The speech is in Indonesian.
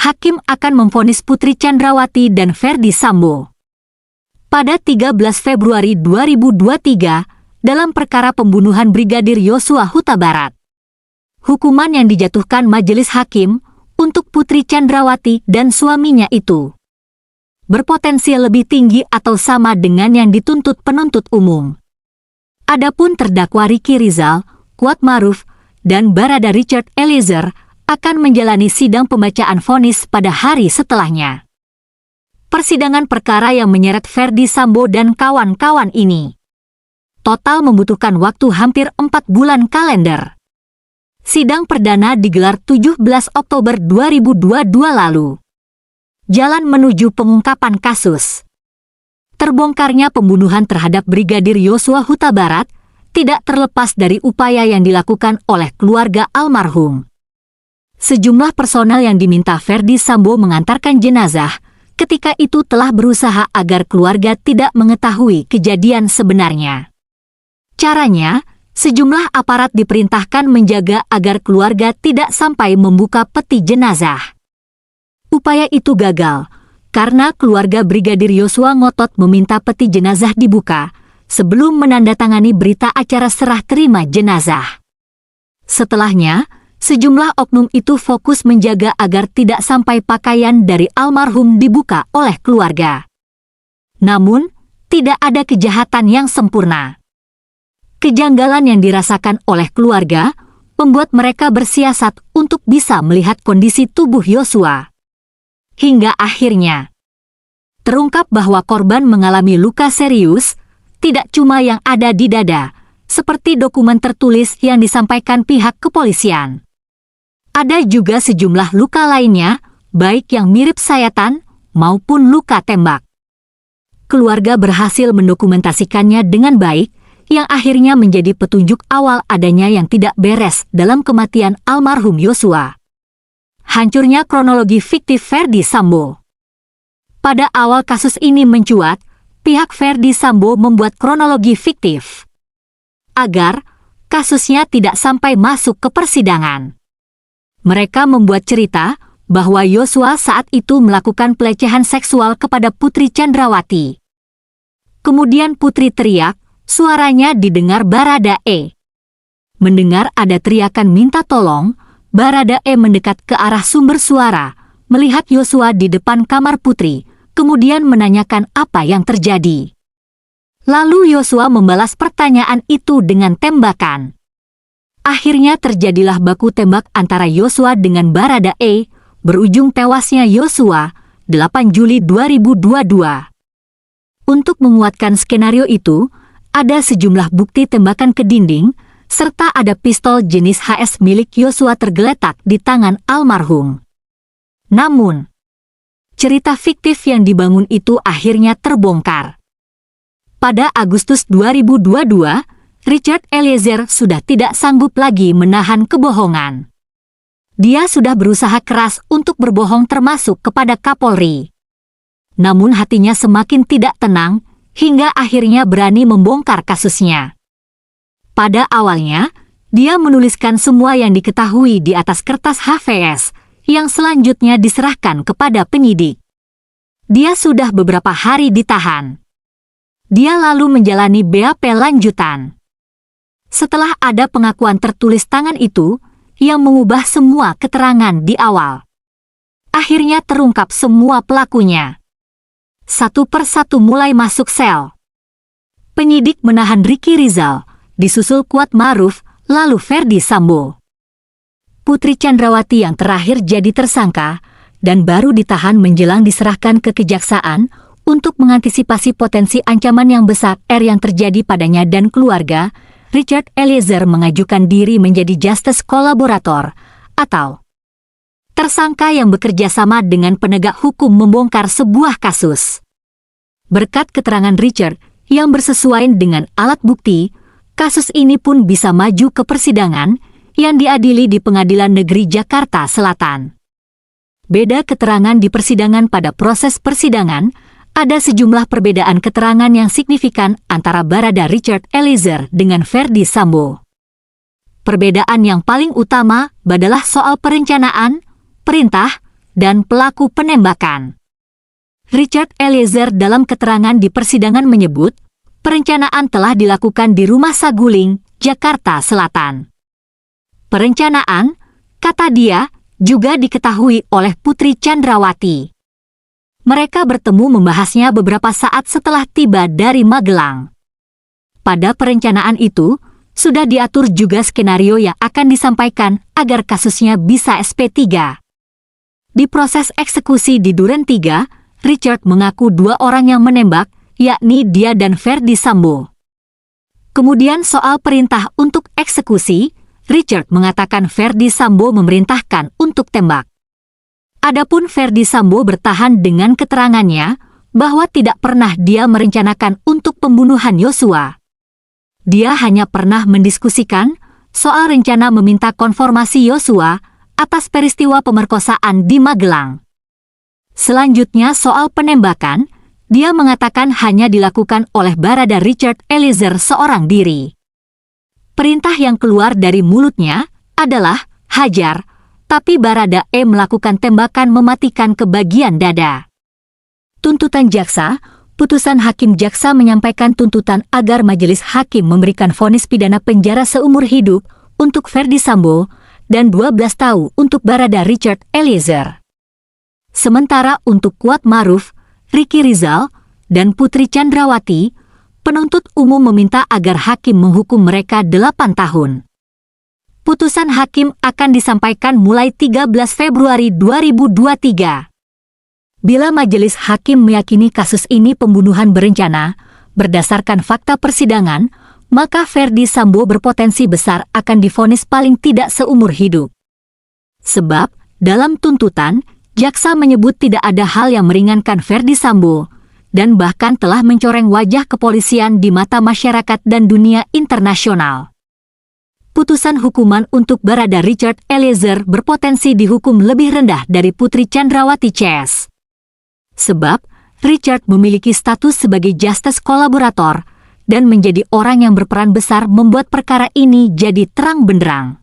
hakim akan memvonis Putri Chandrawati dan Ferdy Sambo. Pada 13 Februari 2023, dalam perkara pembunuhan Brigadir Yosua Huta Barat, hukuman yang dijatuhkan majelis hakim untuk Putri Chandrawati dan suaminya itu berpotensi lebih tinggi atau sama dengan yang dituntut penuntut umum. Adapun terdakwa Ricky Rizal, Kuat Maruf, dan Barada Richard Eliezer akan menjalani sidang pembacaan vonis pada hari setelahnya. Persidangan perkara yang menyeret Ferdy Sambo dan kawan-kawan ini total membutuhkan waktu hampir 4 bulan kalender. Sidang perdana digelar 17 Oktober 2022 lalu. Jalan menuju pengungkapan kasus. Terbongkarnya pembunuhan terhadap Brigadir Yosua Huta Barat tidak terlepas dari upaya yang dilakukan oleh keluarga almarhum. Sejumlah personel yang diminta Ferdy Sambo mengantarkan jenazah ketika itu telah berusaha agar keluarga tidak mengetahui kejadian sebenarnya. Caranya, sejumlah aparat diperintahkan menjaga agar keluarga tidak sampai membuka peti jenazah. Upaya itu gagal, karena keluarga Brigadir Yosua ngotot meminta peti jenazah dibuka sebelum menandatangani berita acara serah terima jenazah. Setelahnya, sejumlah oknum itu fokus menjaga agar tidak sampai pakaian dari almarhum dibuka oleh keluarga. Namun, tidak ada kejahatan yang sempurna. Kejanggalan yang dirasakan oleh keluarga membuat mereka bersiasat untuk bisa melihat kondisi tubuh Yosua. Hingga akhirnya terungkap bahwa korban mengalami luka serius, tidak cuma yang ada di dada, seperti dokumen tertulis yang disampaikan pihak kepolisian. Ada juga sejumlah luka lainnya, baik yang mirip sayatan maupun luka tembak. Keluarga berhasil mendokumentasikannya dengan baik, yang akhirnya menjadi petunjuk awal adanya yang tidak beres dalam kematian almarhum Yosua. Hancurnya kronologi fiktif Ferdy Sambo. Pada awal kasus ini mencuat, pihak Ferdy Sambo membuat kronologi fiktif agar kasusnya tidak sampai masuk ke persidangan. Mereka membuat cerita bahwa Yosua saat itu melakukan pelecehan seksual kepada Putri Chandrawati. Kemudian Putri teriak, suaranya didengar Barada E. Mendengar ada teriakan minta tolong, Barada E mendekat ke arah sumber suara, melihat Yosua di depan kamar Putri, kemudian menanyakan apa yang terjadi. Lalu Yosua membalas pertanyaan itu dengan tembakan. Akhirnya terjadilah baku tembak antara Yosua dengan Barada E, berujung tewasnya Yosua, 8 Juli 2022. Untuk menguatkan skenario itu, ada sejumlah bukti tembakan ke dinding, serta ada pistol jenis HS milik Yosua tergeletak di tangan almarhum. Namun, cerita fiktif yang dibangun itu akhirnya terbongkar. Pada Agustus 2022, Richard Eliezer sudah tidak sanggup lagi menahan kebohongan. Dia sudah berusaha keras untuk berbohong termasuk kepada Kapolri. Namun hatinya semakin tidak tenang, hingga akhirnya berani membongkar kasusnya. Pada awalnya, dia menuliskan semua yang diketahui di atas kertas HVS, yang selanjutnya diserahkan kepada penyidik. Dia sudah beberapa hari ditahan. Dia lalu menjalani BAP lanjutan. Setelah ada pengakuan tertulis tangan itu, yang mengubah semua keterangan di awal. Akhirnya terungkap semua pelakunya. Satu persatu mulai masuk sel. Penyidik menahan Ricky Rizal, disusul Kuat Maruf, lalu Ferdy Sambo. Putri Chandrawati yang terakhir jadi tersangka, dan baru ditahan menjelang diserahkan ke kejaksaan untuk mengantisipasi potensi ancaman yang besar yang terjadi padanya dan keluarga. Richard Eliezer mengajukan diri menjadi justice kolaborator, atau tersangka yang bekerja sama dengan penegak hukum membongkar sebuah kasus. Berkat keterangan Richard yang bersesuaian dengan alat bukti, kasus ini pun bisa maju ke persidangan yang diadili di Pengadilan Negeri Jakarta Selatan. Beda keterangan di persidangan. Pada proses persidangan, ada sejumlah perbedaan keterangan yang signifikan antara Barada Richard Eliezer dengan Ferdy Sambo. Perbedaan yang paling utama adalah soal perencanaan, perintah, dan pelaku penembakan. Richard Eliezer dalam keterangan di persidangan menyebut, perencanaan telah dilakukan di Rumah Saguling, Jakarta Selatan. Perencanaan, kata dia, juga diketahui oleh Putri Chandrawati. Mereka bertemu membahasnya beberapa saat setelah tiba dari Magelang. Pada perencanaan itu, sudah diatur juga skenario yang akan disampaikan agar kasusnya bisa SP3. Di proses eksekusi di Duren 3, Richard mengaku 2 orang yang menembak, yakni dia dan Ferdi Sambo. Kemudian soal perintah untuk eksekusi, Richard mengatakan Ferdi Sambo memerintahkan untuk tembak. Adapun Ferdi Sambo bertahan dengan keterangannya bahwa tidak pernah dia merencanakan untuk pembunuhan Yosua. Dia hanya pernah mendiskusikan soal rencana meminta konfirmasi Yosua atas peristiwa pemerkosaan di Magelang. Selanjutnya soal penembakan, dia mengatakan hanya dilakukan oleh Barada Richard Eliezer seorang diri. Perintah yang keluar dari mulutnya adalah hajar, tapi Barada E melakukan tembakan mematikan ke bagian dada. Tuntutan jaksa, putusan hakim jaksa menyampaikan tuntutan agar majelis hakim memberikan vonis pidana penjara seumur hidup untuk Ferdi Sambo dan 12 tahun untuk Barada Richard Eliezer. Sementara untuk Kuat Maruf, Ricky Rizal, dan Putri Chandrawati, penuntut umum meminta agar hakim menghukum mereka 8 tahun. Putusan hakim akan disampaikan mulai 13 Februari 2023. Bila majelis hakim meyakini kasus ini pembunuhan berencana, berdasarkan fakta persidangan, maka Ferdi Sambo berpotensi besar akan divonis paling tidak seumur hidup. Sebab, dalam tuntutan, jaksa menyebut tidak ada hal yang meringankan Ferdi Sambo, dan bahkan telah mencoreng wajah kepolisian di mata masyarakat dan dunia internasional. Putusan hukuman untuk Barada Richard Eliezer berpotensi dihukum lebih rendah dari Putri Chandrawati CS. Sebab, Richard memiliki status sebagai justice kolaborator dan menjadi orang yang berperan besar membuat perkara ini jadi terang benderang.